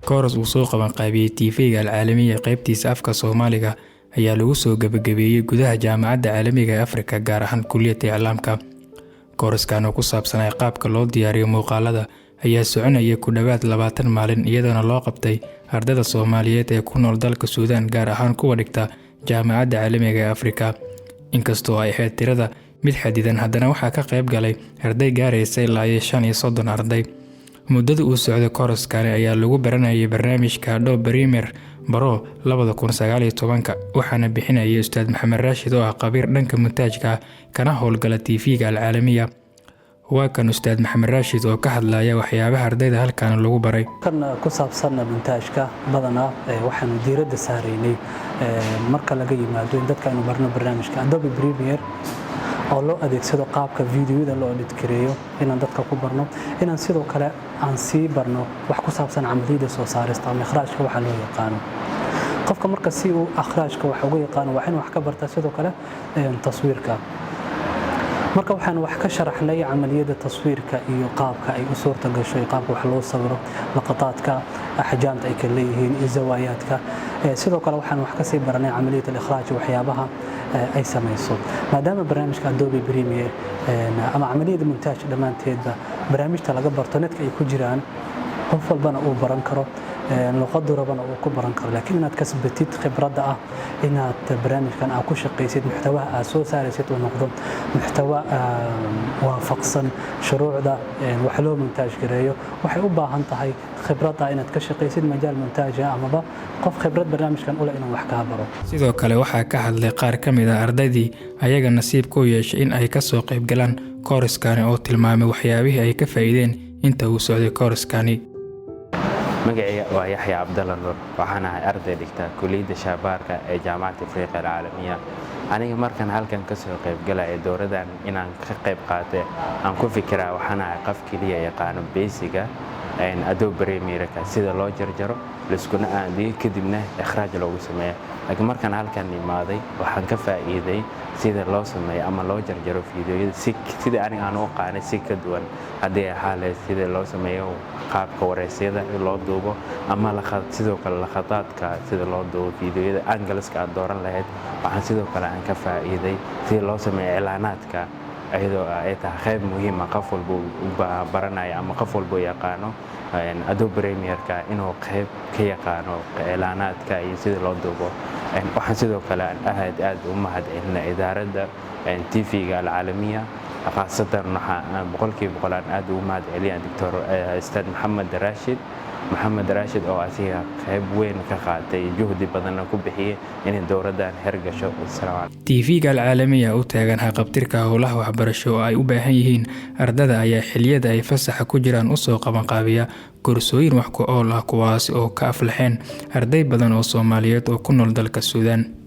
kooras uu soo qaban qaabiyey TV-ga Alcaalamiya qaybtiisa afka Soomaaliga ayaa lagu soo gabagabeeyey gudaha Jaamacadda Caalamiga ee Afrika gaar ahaan Kulliyadda Iclaamka. Kooraskan oo ku saabsanay qaabka loo diyaariyo muuqaalada ayaa soconayay ku dhawaad 20 maalin iyadoo loo qabtay ardayda Soomaaliyeed ee ku nool dalka Suudaan gaar ahaan kuwa dhigta Jaamacadda Caalamiga ee Afrika. Inkastoo ay ahayd tirada mid xadidan, haddana waxaa ka qayb galay arday gaaraysa ilaa 35 arday. muddada uu socday kooraskani ayaa lagu baranayay barnaamijka Adobe Premiere Pro 2019 waxaana bixinayay Ustaad Maxamed Raashid oo ah khabiir dhanka montaajka kana howlgala TV-ga Alcaalamiya. waa kan Ustaad Maxamed Raashid oo ka hadlaya waxyaabaha ardayda halkan lagu baray. kan ku saabsan montaajka badana waxaan diiradda saareynay marka laga yimaado in dadka aynu barno barnaamijka Adobe Premiere oo loo adeegsado qaabka fiidiyoda loo edit gareeyo inaan dadka ku barno inaan sidoo kale aan sii barno wax ku saabsan camaliyada soo saarista ama ikhraajka waxa loo yaqaan qofka marka si uu ikhraajka wax ugu yaqaan waa in wax ka barta sidoo kale taswiirka marka waxaan wax ka sharaxnay camaliyada taswiirka iyo qaabka ay u suurta gasho qaabka wax loo sawiro laqataadka axjaamta ay kala leeyihiin iyo zawaayaadka sidoo kale waxaan wax ka sii baranay camaliyada ikhraaj waxyaabaha ay samayso maadaama barnaamijka Adobe Premiere ama camaliyada montaaj dhamaanteedba barnaamijta laga barto netka ay ku jiraan qof walbana uu baran karo luqadda rabana uu ku baran karo laakiin inaad kasbatid khibradda ah inaad barnaamijkan aad ku shaqaysid muxtawaha aad soo saaraysid oo noqdo muxtawa waafaqsan shuruucda wax loo montaaj gareeyo waxay u baahan tahay khibradda inaad ka shaqaysid majaal montaaja amaba qof khibrad barnaamijkan u leh inuu wax ka baro. sidoo kale waxaa ka hadlay qaar ka mid ah ardaydii ayaga nasiib ku yeeshay in ay ka soo qayb galaan kooraskani oo tilmaamay waxyaabihii ay ka faa'iideen inta uu socday kooraskani. magacayga waa Yaxya Cabdalla Nuur waxaan ahay arday dhigta Kulliyadda Shaabaarka ee Jaamacadda Afrika Alcaalamiya. aniga markan halkan ka soo qayb galay dowradan inaan ka qayb qaatay aan ku fikiraa waxaan ahay qof kaliya yaqaan basiga Adobe Premiere sida loo jarjaro liskuna aadiyo kadibna ikhraaj loogu sameeyo. laakiin markan halkan imaaday waxaan ka faa'iiday sida loo sameeyo ama loo jarjaro fiidiyoyada sida aniga aan u qaanay si ka duwan haddii xaalee sida loo sameeyo qaabka wareysyada loo duubo ama sidoo kale laqataadka sida loo duubo fiidiyoyada angleska aad dooran lahayd waxaan sidoo kale aan ka faa'iiday sida loo sameeyo iclaanaadka ayadoo ay tahay qayb muhiim ah qof walba u baranayo ama qof walba yaqaano Adobe Premiere inuu qayb ka yaqaano iclaanaadka iyo sida loo duubo. waxaan sidoo kale aad u mahadcelinaa idaaradda TV-ga Alcaalamiya khaasatan waxaan boqolkiiba boqol aad ugu mahadcelinayaa Dr. Ustaad Maxamed Raashid oo asiga qayb weyn ka qaatay juhdi badan ku bixiyay in dowradan hergasho. TV-ga Alcaalamiya u taagan haqabtirka howlaha waxbarasho oo ay u baahan yihiin ardada ayaa xilliyada ay fasaxa ku jiraan u soo qaban qaabiya koorsooyin wax ku ool ah kuwaas oo ka aflaxeen arday badan oo Soomaaliyeed oo ku nool dalka Suudaan.